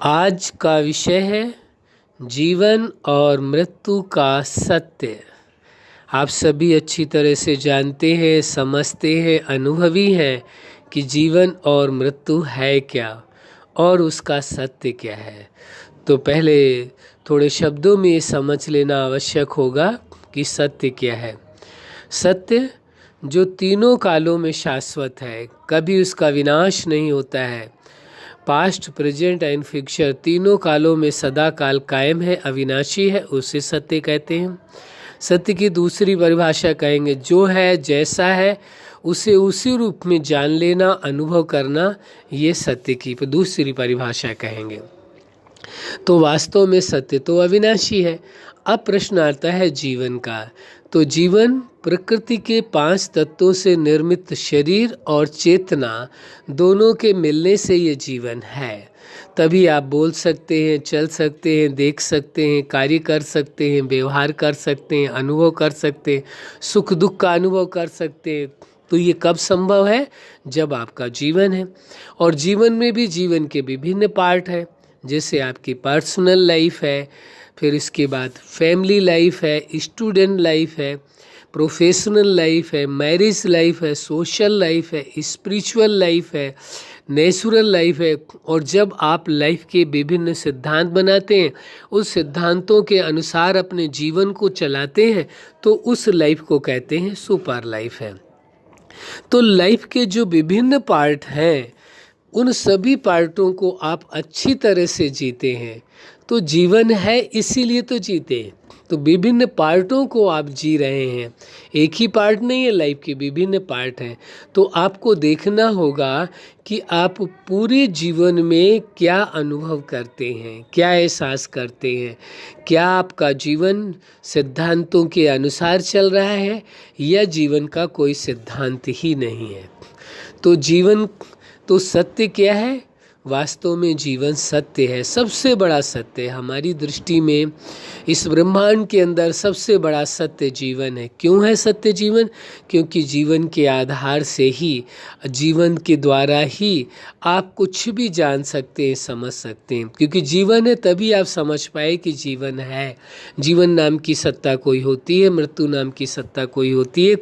आज का विषय है जीवन और मृत्यु का सत्य। आप सभी अच्छी तरह से जानते हैं, समझते हैं, अनुभवी हैं कि जीवन और मृत्यु है क्या और उसका सत्य क्या है। तो पहले थोड़े शब्दों में ये समझ लेना आवश्यक होगा कि सत्य क्या है। सत्य जो तीनों कालों में शाश्वत है, कभी उसका विनाश नहीं होता है। पास्ट, प्रेजेंट एंड फ्यूचर तीनों कालों में सदा काल कायम है, अविनाशी है, उसे सत्य कहते हैं। सत्य की दूसरी परिभाषा कहेंगे जो है, जैसा है उसे उसी रूप में जान लेना, अनुभव करना, ये सत्य की दूसरी परिभाषा कहेंगे। तो वास्तव में सत्य तो अविनाशी है। अब प्रश्न आता है जीवन का। तो जीवन प्रकृति के 5 तत्वों से निर्मित शरीर और चेतना दोनों के मिलने से ये जीवन है। तभी आप बोल सकते हैं, चल सकते हैं, देख सकते हैं, कार्य कर सकते हैं, व्यवहार कर सकते हैं, अनुभव कर सकते हैं, सुख दुख का अनुभव कर सकते हैं। तो ये कब संभव है? जब आपका जीवन है। और जीवन में भी जीवन के विभिन्न पार्ट है, जैसे आपकी पर्सनल लाइफ है, फिर इसके बाद फैमिली लाइफ है, स्टूडेंट लाइफ है, प्रोफेशनल लाइफ है, मैरिज लाइफ है, सोशल लाइफ है, स्पिरिचुअल लाइफ है, नेचुरल लाइफ है। और जब आप लाइफ के विभिन्न सिद्धांत बनाते हैं, उस सिद्धांतों के अनुसार अपने जीवन को चलाते हैं, तो उस लाइफ को कहते हैं सुपर लाइफ है। तो लाइफ के जो विभिन्न पार्ट हैं, उन सभी पार्टों को आप अच्छी तरह से जीते हैं तो जीवन है, इसीलिए तो जीते हैं। तो विभिन्न पार्टों को आप जी रहे हैं, एक ही पार्ट नहीं है, लाइफ के विभिन्न पार्ट हैं। तो आपको देखना होगा कि आप पूरे जीवन में क्या अनुभव करते हैं, क्या एहसास करते हैं, क्या आपका जीवन सिद्धांतों के अनुसार चल रहा है या जीवन का कोई सिद्धांत ही नहीं है। तो जीवन तो सत्य क्या है? वास्तव में जीवन सत्य है, सबसे बड़ा सत्य है हमारी दृष्टि में। इस ब्रह्मांड के अंदर सबसे बड़ा सत्य जीवन है। क्यों है सत्य जीवन? क्योंकि जीवन के आधार से ही, जीवन के द्वारा ही आप कुछ भी जान सकते हैं, समझ सकते हैं। क्योंकि जीवन है तभी आप समझ पाए कि जीवन है। जीवन नाम की सत्ता कोई होती है, मृत्यु नाम की सत्ता कोई होती है।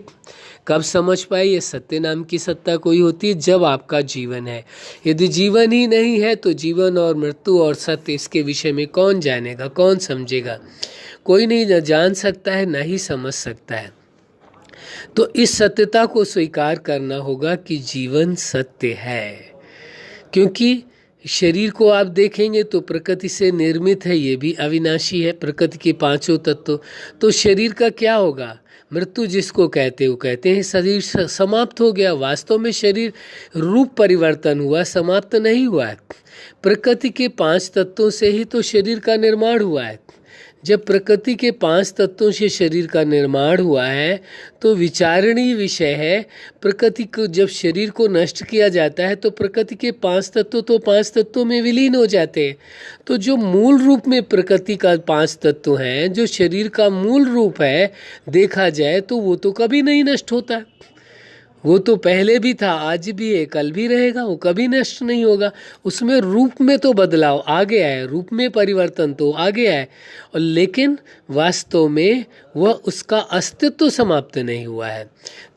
कब समझ पाए ये सत्य नाम की सत्ता कोई होती है? जब आपका जीवन है। यदि जीवन ही नहीं है तो जीवन और मृत्यु और सत्य, इसके विषय में कौन जानेगा, कौन समझेगा? कोई नहीं जान सकता है, ना ही समझ सकता है। तो इस सत्यता को स्वीकार करना होगा कि जीवन सत्य है। क्योंकि शरीर को आप देखेंगे तो प्रकृति से निर्मित है, ये भी अविनाशी है, प्रकृति के 5 तत्व। तो शरीर का क्या होगा? मृत्यु जिसको कहते हैं, वो कहते हैं शरीर समाप्त हो गया। वास्तव में शरीर रूप परिवर्तन हुआ, समाप्त नहीं हुआ है। प्रकृति के 5 तत्वों से ही तो शरीर का निर्माण हुआ है। जब प्रकृति के 5 तत्वों से शरीर का निर्माण हुआ है तो विचारणीय विषय है, प्रकृति को जब शरीर को नष्ट किया जाता है तो प्रकृति के 5 तत्व तो 5 तत्वों में विलीन हो जाते हैं। तो जो मूल रूप में प्रकृति का 5 तत्व हैं, जो शरीर का मूल रूप है, देखा जाए तो वो तो कभी नहीं नष्ट होता। वो तो पहले भी था, आज भी है, कल भी रहेगा, वो कभी नष्ट नहीं होगा। उसमें रूप में तो बदलाव आ गया है, रूप में परिवर्तन तो आ गया है, और लेकिन वास्तव में वह उसका अस्तित्व समाप्त नहीं हुआ है।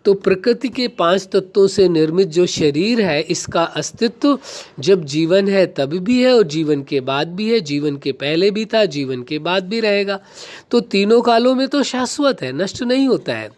तो प्रकृति के 5 तत्वों से निर्मित जो शरीर है, इसका अस्तित्व जब जीवन है तब भी है और जीवन के बाद भी है। जीवन के पहले भी था, जीवन के बाद भी रहेगा। तो तीनों कालों में तो शाश्वत है, नष्ट नहीं होता है।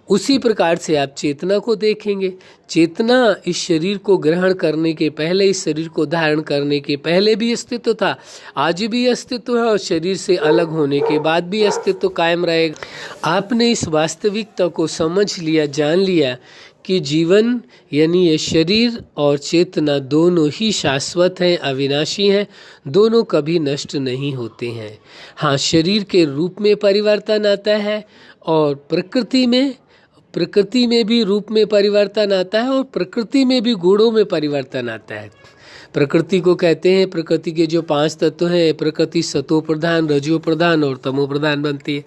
उसी प्रकार से आप चेतना को देखेंगे। चेतना इस शरीर को ग्रहण करने के पहले, इस शरीर को धारण करने के पहले भी अस्तित्व था, आज भी अस्तित्व है, और शरीर से अलग होने के बाद भी अस्तित्व कायम रहेगा। आपने इस वास्तविकता को समझ लिया, जान लिया कि जीवन यानी ये शरीर और चेतना दोनों ही शाश्वत हैं, अविनाशी हैं, दोनों कभी नष्ट नहीं होते हैं। हाँ, शरीर के रूप में परिवर्तन आता है और प्रकृति में भी रूप में परिवर्तन आता है और प्रकृति में भी गुणों में परिवर्तन आता है। प्रकृति को कहते हैं, प्रकृति के जो 5 तत्व हैं, प्रकृति सतो प्रधान, रजो प्रधान और तमो प्रधान बनती है।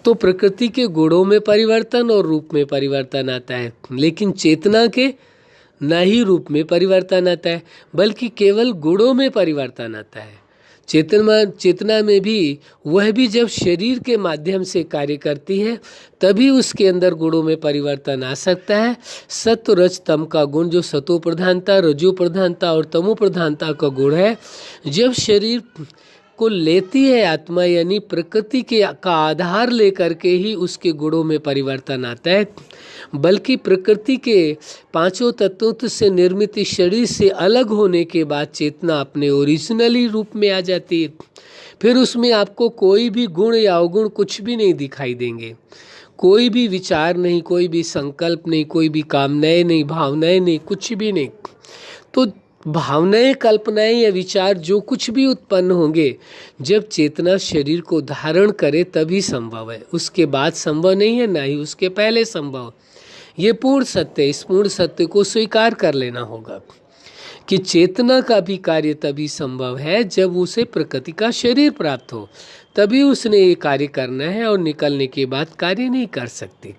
तो प्रकृति के गुणों में परिवर्तन और रूप में परिवर्तन आता है। लेकिन चेतना के न ही रूप में परिवर्तन आता है, बल्कि केवल गुणों में परिवर्तन आता है। चेतना में भी वह भी जब शरीर के माध्यम से कार्य करती है तभी उसके अंदर गुणों में परिवर्तन आ सकता है। सत्व रज तम का गुण जो सतो प्रधानता, रजो प्रधानता और तमो प्रधानता का गुण है, जब शरीर को लेती है आत्मा, यानी प्रकृति का आधार लेकर के ही उसके गुणों में परिवर्तन आता है। बल्कि प्रकृति के पांचों तत्वों से निर्मित शरीर से अलग होने के बाद चेतना अपने ओरिजिनली रूप में आ जाती है। फिर उसमें आपको कोई भी गुण या अवगुण कुछ भी नहीं दिखाई देंगे, कोई भी विचार नहीं, कोई भी संकल्प नहीं, कोई भी कामनाएं नहीं, भावनाएं नहीं, कुछ भी नहीं। तो भावनाएं, कल्पनाएं या विचार जो कुछ भी उत्पन्न होंगे जब चेतना शरीर को धारण करे तभी संभव है, उसके बाद संभव नहीं है, ना ही उसके पहले संभव। ये पूर्ण सत्य, इस पूर्ण सत्य को स्वीकार कर लेना होगा कि चेतना का भी कार्य तभी संभव है जब उसे प्रकृति का शरीर प्राप्त हो, तभी उसने ये कार्य करना है और निकलने के बाद कार्य नहीं कर सकती।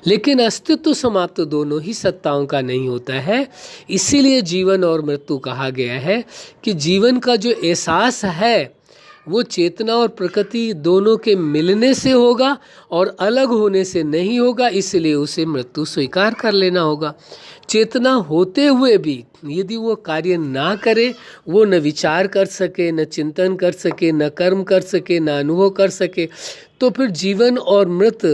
लेकिन अस्तित्व समाप्त दोनों ही सत्ताओं का नहीं होता है। इसीलिए जीवन और मृत्यु कहा गया है कि जीवन का जो एहसास है वो चेतना और प्रकृति दोनों के मिलने से होगा और अलग होने से नहीं होगा, इसलिए उसे मृत्यु स्वीकार कर लेना होगा। चेतना होते हुए भी यदि वो कार्य ना करे, वो न विचार कर सके, न चिंतन कर सके, न कर्म कर सके, न अनुभव कर सके, तो फिर जीवन और मृत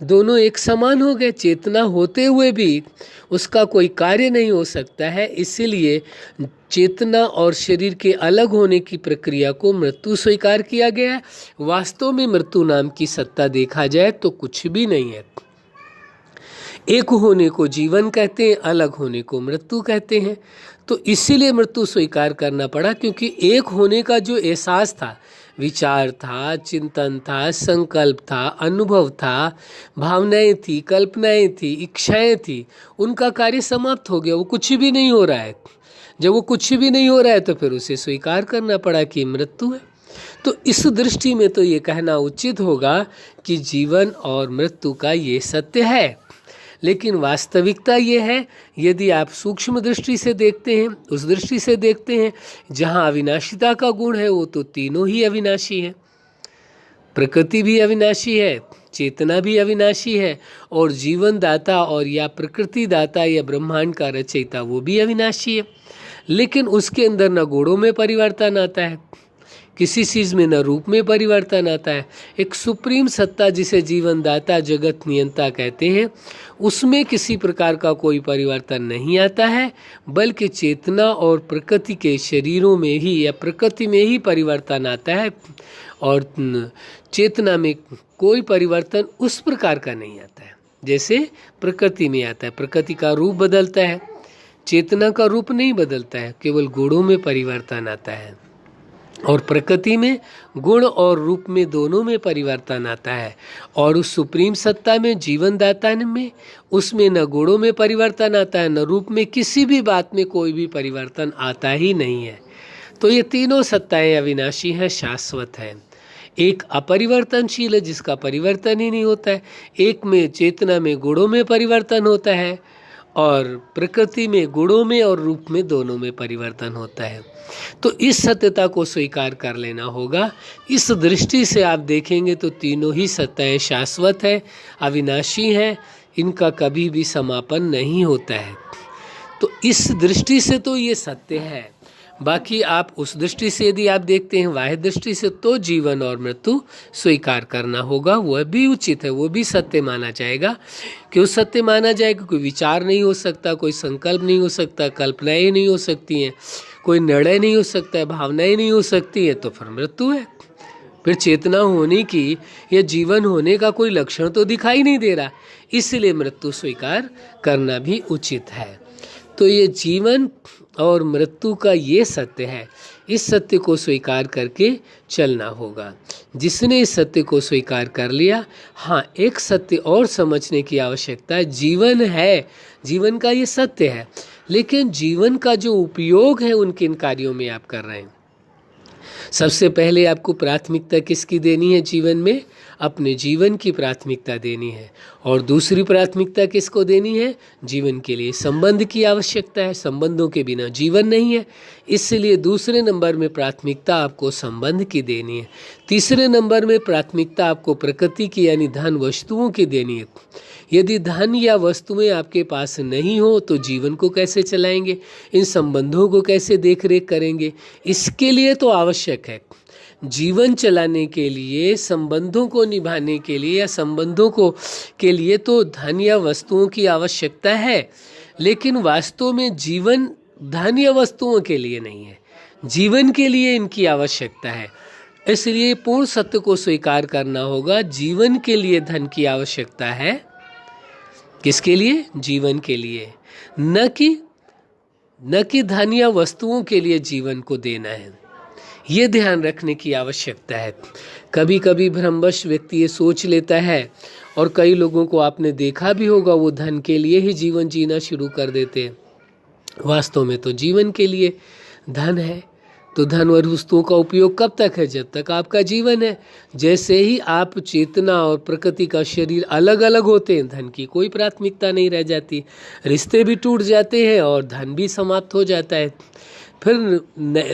दोनों एक समान हो गए। चेतना होते हुए भी उसका कोई कार्य नहीं हो सकता है, इसीलिए चेतना और शरीर के अलग होने की प्रक्रिया को मृत्यु स्वीकार किया गया है। वास्तव में मृत्यु नाम की सत्ता देखा जाए तो कुछ भी नहीं है। एक होने को जीवन कहते हैं, अलग होने को मृत्यु कहते हैं। तो इसीलिए मृत्यु स्वीकार करना पड़ा, क्योंकि एक होने का जो एहसास था, विचार था, चिंतन था, संकल्प था, अनुभव था, भावनाएं थी, कल्पनाएं थी, इच्छाएं थी, उनका कार्य समाप्त हो गया, वो कुछ भी नहीं हो रहा है। जब वो कुछ भी नहीं हो रहा है तो फिर उसे स्वीकार करना पड़ा कि मृत्यु है। तो इस दृष्टि में तो ये कहना उचित होगा कि जीवन और मृत्यु का ये सत्य है। लेकिन वास्तविकता ये है, यदि आप सूक्ष्म दृष्टि से देखते हैं, उस दृष्टि से देखते हैं जहाँ अविनाशिता का गुण है, वो तो तीनों ही अविनाशी है। प्रकृति भी अविनाशी है, चेतना भी अविनाशी है, और जीवन दाता और या प्रकृति दाता या ब्रह्मांड का रचयिता वो भी अविनाशी है। लेकिन उसके अंदर न गुणों में परिवर्तन आता है, किसी चीज़ में न रूप में परिवर्तन आता है। एक सुप्रीम सत्ता जिसे जीवन दाता जगत नियंता कहते हैं, उसमें किसी प्रकार का कोई परिवर्तन नहीं आता है, बल्कि चेतना और प्रकृति के शरीरों में ही या प्रकृति में ही परिवर्तन आता है। और चेतना में कोई परिवर्तन उस प्रकार का नहीं आता है जैसे प्रकृति में आता है। प्रकृति का रूप बदलता है, चेतना का रूप नहीं बदलता है, केवल गुणों में परिवर्तन आता है। और प्रकृति में गुण और रूप में दोनों में परिवर्तन आता है। और उस सुप्रीम सत्ता में, जीवन दाता में, उसमें न गुणों में परिवर्तन आता है, न रूप में, किसी भी बात में कोई भी परिवर्तन आता ही नहीं है। तो ये तीनों सत्ताएं अविनाशी हैं, शाश्वत हैं। एक अपरिवर्तनशील है जिसका परिवर्तन ही नहीं होता है। एक में, चेतना में गुणों में परिवर्तन होता है, और प्रकृति में गुणों में और रूप में दोनों में परिवर्तन होता है। तो इस सत्यता को स्वीकार कर लेना होगा। इस दृष्टि से आप देखेंगे तो तीनों ही सत्ताएं शाश्वत है, अविनाशी हैं, इनका कभी भी समापन नहीं होता है। तो इस दृष्टि से तो ये सत्य है। बाकी आप उस दृष्टि से यदि आप देखते हैं, बाह्य दृष्टि से, तो जीवन और मृत्यु स्वीकार करना होगा। वह भी उचित है, वो भी सत्य माना जाएगा। क्यों सत्य माना जाएगा? कोई विचार नहीं हो सकता, कोई संकल्प नहीं हो सकता, कल्पनाएं नहीं हो सकती हैं, कोई निर्णय नहीं हो सकता है, भावनाएं नहीं हो सकती है, तो फिर मृत्यु है। फिर चेतना होने की या जीवन होने का कोई लक्षण तो दिखाई नहीं दे रहा, इसलिए मृत्यु स्वीकार करना भी उचित है। तो ये जीवन और मृत्यु का ये सत्य है, इस सत्य को स्वीकार करके चलना होगा। जिसने इस सत्य को स्वीकार कर लिया, हाँ, एक सत्य और समझने की आवश्यकता है। जीवन है, जीवन का ये सत्य है, लेकिन जीवन का जो उपयोग है उन किन कार्यों में आप कर रहे हैं। सबसे पहले आपको प्राथमिकता किसकी देनी है जीवन में? अपने जीवन की प्राथमिकता देनी है। और दूसरी प्राथमिकता किसको देनी है? जीवन के लिए संबंध की आवश्यकता है, संबंधों के बिना जीवन नहीं है, इसलिए दूसरे नंबर में प्राथमिकता आपको संबंध की देनी है। तीसरे नंबर में प्राथमिकता आपको प्रकृति की यानी धन वस्तुओं की देनी है। यदि धन या वस्तुएं आपके पास नहीं हो तो जीवन को कैसे चलाएंगे, इन संबंधों को कैसे देख रेख करेंगे? इसके लिए तो आवश्यक है, जीवन चलाने के लिए, संबंधों को निभाने के लिए या संबंधों को के लिए तो धन या वस्तुओं की आवश्यकता है, लेकिन वास्तव में जीवन धन या वस्तुओं के लिए नहीं है, जीवन के लिए इनकी आवश्यकता है। इसलिए पूर्ण सत्य को स्वीकार करना होगा, जीवन के लिए धन की आवश्यकता है। किसके लिए? जीवन के लिए, न कि धन या वस्तुओं के लिए जीवन को देना है। ये ध्यान रखने की आवश्यकता है। कभी कभी भ्रमवश व्यक्ति ये सोच लेता है, और कई लोगों को आपने देखा भी होगा, वो धन के लिए ही जीवन जीना शुरू कर देते हैं। वास्तव में तो जीवन के लिए धन है, तो धन और वस्तुओं का उपयोग कब तक है? जब तक आपका जीवन है। जैसे ही आप चेतना और प्रकृति का शरीर अलग अलग होते हैं, धन की कोई प्राथमिकता नहीं रह जाती, रिश्ते भी टूट जाते हैं और धन भी समाप्त हो जाता है। फिर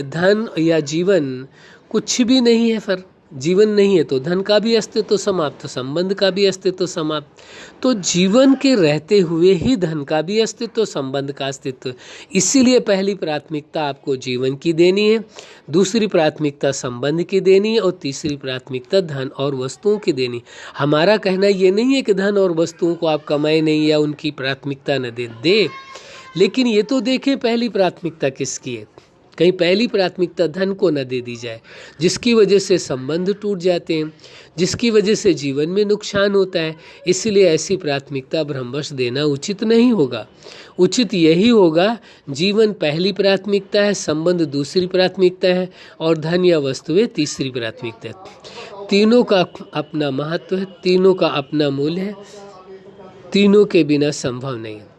धन या जीवन कुछ भी नहीं है, फिर जीवन नहीं है तो धन का भी अस्तित्व समाप्त, संबंध का भी अस्तित्व समाप्त। तो जीवन के रहते हुए ही धन का भी अस्तित्व, संबंध का अस्तित्व। इसीलिए पहली प्राथमिकता आपको जीवन की देनी है, दूसरी प्राथमिकता संबंध की देनी है, और तीसरी प्राथमिकता धन और वस्तुओं की देनी। हमारा कहना ये नहीं है कि धन और वस्तुओं को आप कमाए नहीं या उनकी प्राथमिकता न दे, लेकिन ये तो देखें पहली प्राथमिकता किसकी है। कहीं पहली प्राथमिकता धन को न दे दी जाए, जिसकी वजह से संबंध टूट जाते हैं, जिसकी वजह से जीवन में नुकसान होता है। इसलिए ऐसी प्राथमिकता भ्रमवश देना उचित नहीं होगा। उचित यही होगा, जीवन पहली प्राथमिकता है, संबंध दूसरी प्राथमिकता है, और धन या वस्तुएं तीसरी प्राथमिकता है। तीनों का अपना महत्व है, तीनों का अपना मूल्य है, तीनों के बिना संभव नहीं है।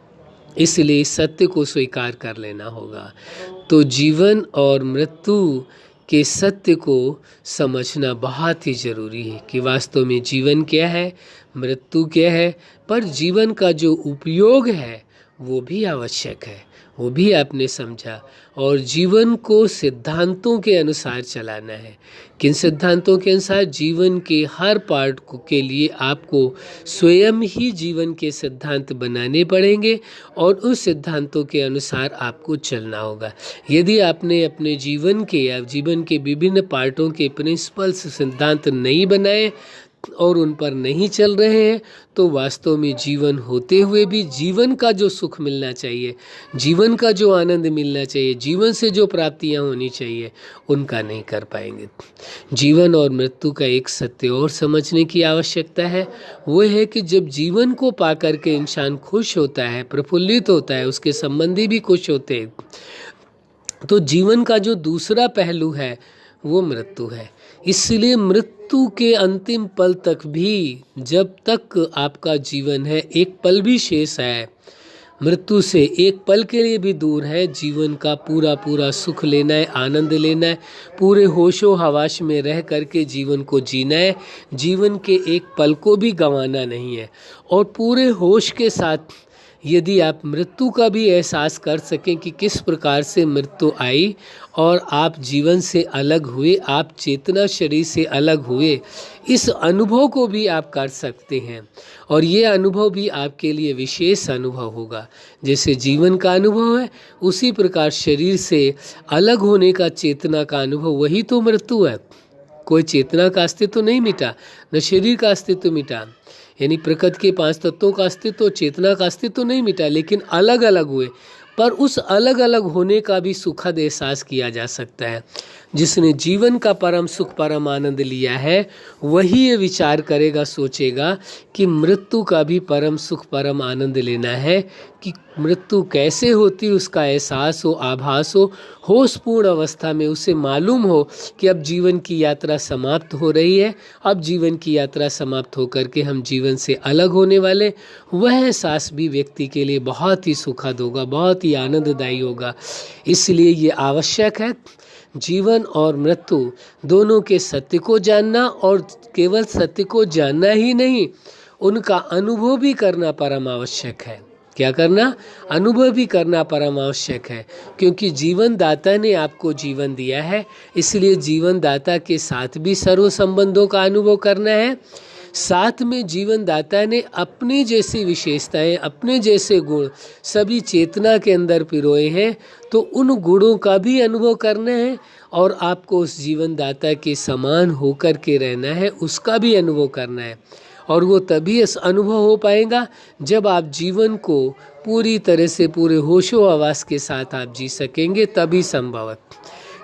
इसलिए सत्य को स्वीकार कर लेना होगा। तो जीवन और मृत्यु के सत्य को समझना बहुत ही जरूरी है कि वास्तव में जीवन क्या है, मृत्यु क्या है, पर जीवन का जो उपयोग है वो भी आवश्यक है, वो भी आपने समझा। और जीवन को सिद्धांतों के अनुसार चलाना है। किन सिद्धांतों के अनुसार? जीवन के हर पार्ट के लिए आपको स्वयं ही जीवन के सिद्धांत बनाने पड़ेंगे और उस सिद्धांतों के अनुसार आपको चलना होगा। यदि आपने अपने जीवन के या जीवन के विभिन्न पार्टों के प्रिंसिपल्स, सिद्धांत नहीं बनाए और उन पर नहीं चल रहे हैं, तो वास्तव में जीवन होते हुए भी जीवन का जो सुख मिलना चाहिए, जीवन का जो आनंद मिलना चाहिए, जीवन से जो प्राप्तियां होनी चाहिए, उनका नहीं कर पाएंगे। जीवन और मृत्यु का एक सत्य और समझने की आवश्यकता है, वो है कि जब जीवन को पाकर के इंसान खुश होता है, प्रफुल्लित होता है, उसके संबंधी भी खुश होते हैं, तो जीवन का जो दूसरा पहलू है वो मृत्यु है। इसलिए मृत्यु के अंतिम पल तक भी, जब तक आपका जीवन है, एक पल भी शेष है, मृत्यु से एक पल के लिए भी दूर है, जीवन का पूरा पूरा सुख लेना है, आनंद लेना है, पूरे होशो हवास में रह करके जीवन को जीना है, जीवन के एक पल को भी गंवाना नहीं है। और पूरे होश के साथ यदि आप मृत्यु का भी एहसास कर सकें कि किस प्रकार से मृत्यु आई और आप जीवन से अलग हुए, आप चेतना शरीर से अलग हुए, इस अनुभव को भी आप कर सकते हैं। और ये अनुभव भी आपके लिए विशेष अनुभव होगा। जैसे जीवन का अनुभव है, उसी प्रकार शरीर से अलग होने का चेतना का अनुभव, वही तो मृत्यु है। कोई चेतना का अस्तित्व नहीं मिटा, न शरीर का अस्तित्व मिटा, यानी प्रकृति के 5 तत्वों का अस्तित्व, चेतना का अस्तित्व नहीं मिटा, लेकिन अलग अलग हुए। पर उस अलग अलग होने का भी सुखद एहसास किया जा सकता है। जिसने जीवन का परम सुख, परम आनंद लिया है, वही ये विचार करेगा, सोचेगा कि मृत्यु का भी परम सुख, परम आनंद लेना है। कि मृत्यु कैसे होती, उसका एहसास हो, आभास हो, होशपूर्ण अवस्था में उसे मालूम हो कि अब जीवन की यात्रा समाप्त हो रही है, अब जीवन की यात्रा समाप्त होकर के हम जीवन से अलग होने वाले। वह एहसास भी व्यक्ति के लिए बहुत ही सुखद होगा, बहुत ही आनंददायी होगा। इसलिए ये आवश्यक है, जीवन और मृत्यु दोनों के सत्य को जानना, और केवल सत्य को जानना ही नहीं, उनका अनुभव भी करना परम आवश्यक है। क्या करना? अनुभव भी करना परम आवश्यक है, क्योंकि जीवन दाता ने आपको जीवन दिया है, इसलिए जीवन दाता के साथ भी सर्व संबंधों का अनुभव करना है। साथ में जीवन दाता ने अपनी जैसी विशेषताएं, अपने जैसे गुण सभी चेतना के अंदर पिरोए हैं, तो उन गुणों का भी अनुभव करना है, और आपको उस जीवन दाता के समान होकर के रहना है, उसका भी अनुभव करना है। और वो तभी अनुभव हो पाएगा जब आप जीवन को पूरी तरह से पूरे होशो हवास के साथ आप जी सकेंगे, तभी संभव है।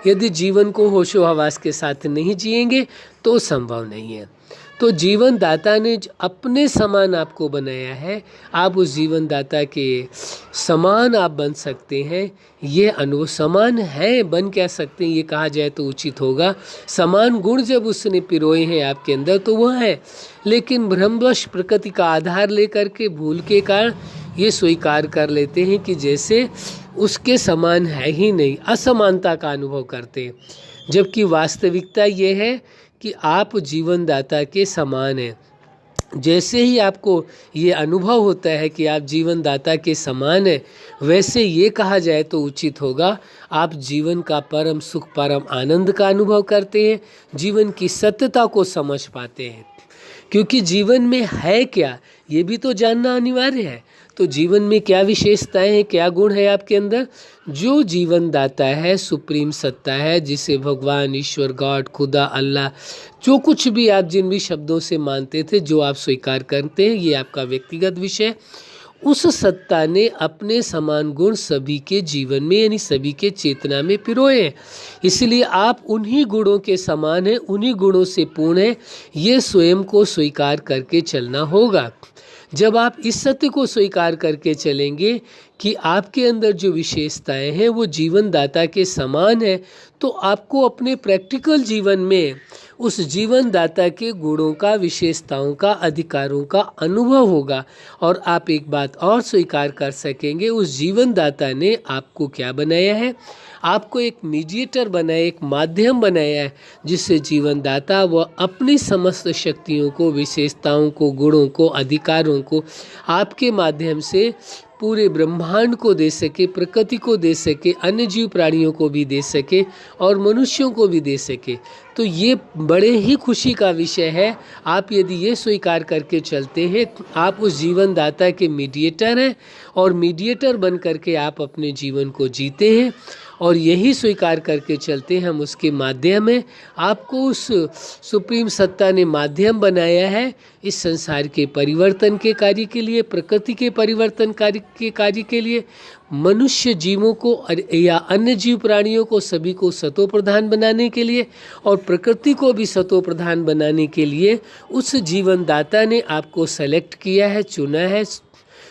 यदि जीवन को होशो हवास के साथ नहीं जिएंगे तो संभव नहीं है। तो जीवन दाता ने अपने समान आपको बनाया है, आप उस जीवन दाता के समान आप बन सकते हैं। ये अनुभव समान है, बन क्या सकते हैं ये कहा जाए तो उचित होगा। समान गुण जब उसने पिरोए हैं आपके अंदर तो वह है, लेकिन भ्रमवश प्रकृति का आधार लेकर के भूल के कारण ये स्वीकार कर लेते हैं कि जैसे उसके समान है ही नहीं, असमानता का अनुभव करते हैं। जबकि वास्तविकता ये है कि आप जीवन दाता के समान हैं। जैसे ही आपको ये अनुभव होता है कि आप जीवन दाता के समान हैं, वैसे ये कहा जाए तो उचित होगा आप जीवन का परम सुख, परम आनंद का अनुभव करते हैं, जीवन की सत्यता को समझ पाते हैं। क्योंकि जीवन में है क्या ये भी तो जानना अनिवार्य है। तो जीवन में क्या विशेषताएं हैं, क्या गुण है आपके अंदर? जो जीवन दाता है, सुप्रीम सत्ता है, जिसे भगवान, ईश्वर, गॉड, खुदा, अल्लाह, जो कुछ भी आप जिन भी शब्दों से मानते थे, जो आप स्वीकार करते हैं, ये आपका व्यक्तिगत विषय। उस सत्ता ने अपने समान गुण सभी के जीवन में यानी सभी के चेतना में पिरोए हैं, इसलिए आप उन्हीं गुणों के समान हैं, उन्हीं गुणों से पूर्ण हैं। ये स्वयं को स्वीकार करके चलना होगा। जब आप इस सत्य को स्वीकार करके चलेंगे कि आपके अंदर जो विशेषताएं हैं वो जीवन दाता के समान है, तो आपको अपने प्रैक्टिकल जीवन में उस जीवन दाता के गुणों का, विशेषताओं का, अधिकारों का अनुभव होगा। और आप एक बात और स्वीकार कर सकेंगे, उस जीवन दाता ने आपको क्या बनाया है? आपको एक मीडिएटर बनाया, एक माध्यम बनाया है, जिससे जीवन दाता वह अपनी समस्त शक्तियों को, विशेषताओं को, गुणों को, अधिकारों को आपके माध्यम से पूरे ब्रह्मांड को दे सके, प्रकृति को दे सके, अन्य जीव प्राणियों को भी दे सके और मनुष्यों को भी दे सके। तो ये बड़े ही खुशी का विषय है। आप यदि ये स्वीकार करके चलते हैं, आप उस जीवन दाता के मीडिएटर हैं, और मीडिएटर बन करके आप अपने जीवन को जीते हैं, और यही स्वीकार करके चलते हैं हम उसके माध्यम में। आपको उस सुप्रीम सत्ता ने माध्यम बनाया है इस संसार के परिवर्तन के कार्य के लिए, प्रकृति के परिवर्तन के कार्य के लिए, मनुष्य जीवों को या अन्य जीव प्राणियों को सभी को सतो प्रधान बनाने के लिए, और प्रकृति को भी सतो प्रधान बनाने के लिए उस जीवन दाता ने आपको सेलेक्ट किया है, चुना है,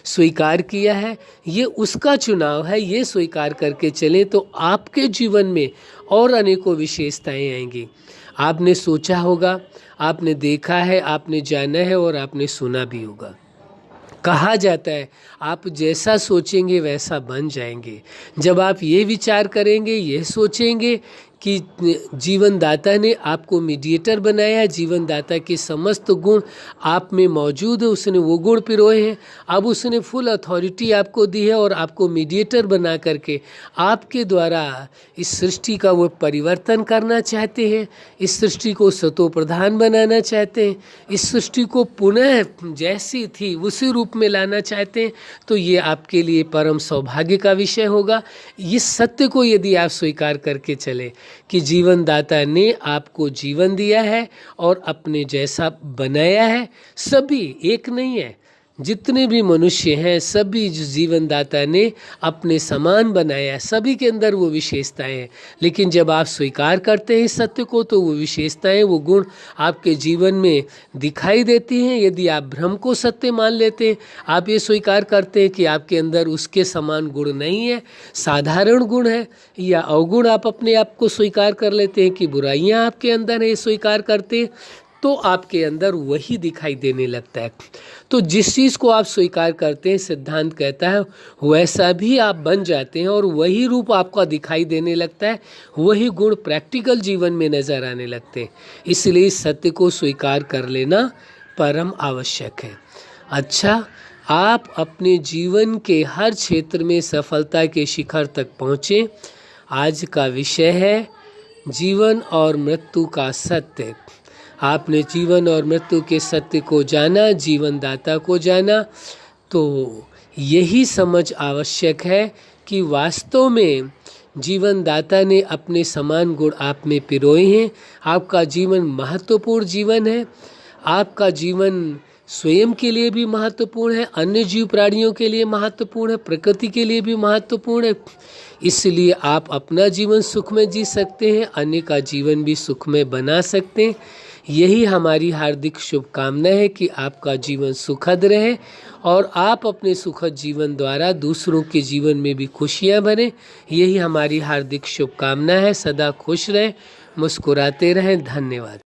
स्वीकार किया है। ये उसका चुनाव है, ये स्वीकार करके चलें तो आपके जीवन में और अनेकों विशेषताएं आएंगी। आपने सोचा होगा, आपने देखा है, आपने जाना है और आपने सुना भी होगा। कहा जाता है आप जैसा सोचेंगे वैसा बन जाएंगे। जब आप ये विचार करेंगे, ये सोचेंगे कि जीवन दाता ने आपको मीडिएटर बनाया है, जीवन दाता के समस्त गुण आप में मौजूद है, उसने वो गुण पिरोए हैं, अब उसने फुल अथॉरिटी आपको दी है और आपको मीडिएटर बना करके आपके द्वारा इस सृष्टि का वो परिवर्तन करना चाहते हैं, इस सृष्टि को सतो प्रधान बनाना चाहते हैं, इस सृष्टि को पुनः जैसी थी उसी रूप में लाना चाहते हैं। तो ये आपके लिए परम सौभाग्य का विषय होगा। इस सत्य को यदि आप स्वीकार करके चले कि जीवन दाता ने आपको जीवन दिया है और अपने जैसा बनाया है, सभी एक नहीं है, जितने भी मनुष्य हैं सभी जीवन दाता ने अपने समान बनाया है, सभी के अंदर वो विशेषताएं हैं। लेकिन जब आप स्वीकार करते हैं इस सत्य को तो वो विशेषताएं, वो गुण आपके जीवन में दिखाई देती हैं। यदि आप भ्रम को सत्य मान लेते हैं, आप ये स्वीकार करते हैं कि आपके अंदर उसके समान गुण नहीं है, साधारण गुण है या अवगुण आप अपने आप को स्वीकार कर लेते हैं कि बुराइयां आपके अंदर है, स्वीकार करते हैं, तो आपके अंदर वही दिखाई देने लगता है। तो जिस चीज़ को आप स्वीकार करते हैं, सिद्धांत कहता है वैसा भी आप बन जाते हैं और वही रूप आपका दिखाई देने लगता है, वही गुण प्रैक्टिकल जीवन में नजर आने लगते हैं। इसलिए सत्य को स्वीकार कर लेना परम आवश्यक है। अच्छा, आप अपने जीवन के हर क्षेत्र में सफलता के शिखर तक पहुँचें। आज का विषय है जीवन और मृत्यु का सत्य। आपने जीवन और मृत्यु के सत्य को जाना, जीवन दाता को जाना, तो यही समझ आवश्यक है कि वास्तव में जीवन दाता ने अपने समान गुण आप में पिरोए हैं। आपका जीवन महत्वपूर्ण जीवन है। आपका जीवन स्वयं के लिए भी महत्वपूर्ण है, अन्य जीव प्राणियों के लिए महत्वपूर्ण है, प्रकृति के लिए भी महत्वपूर्ण है। इसलिए आप अपना जीवन सुख में जी सकते हैं, अन्य का जीवन भी सुख में बना सकते हैं। यही हमारी हार्दिक शुभकामना है कि आपका जीवन सुखद रहे और आप अपने सुखद जीवन द्वारा दूसरों के जीवन में भी खुशियां भरें। यही हमारी हार्दिक शुभकामना है। सदा खुश रहें, मुस्कुराते रहें। धन्यवाद।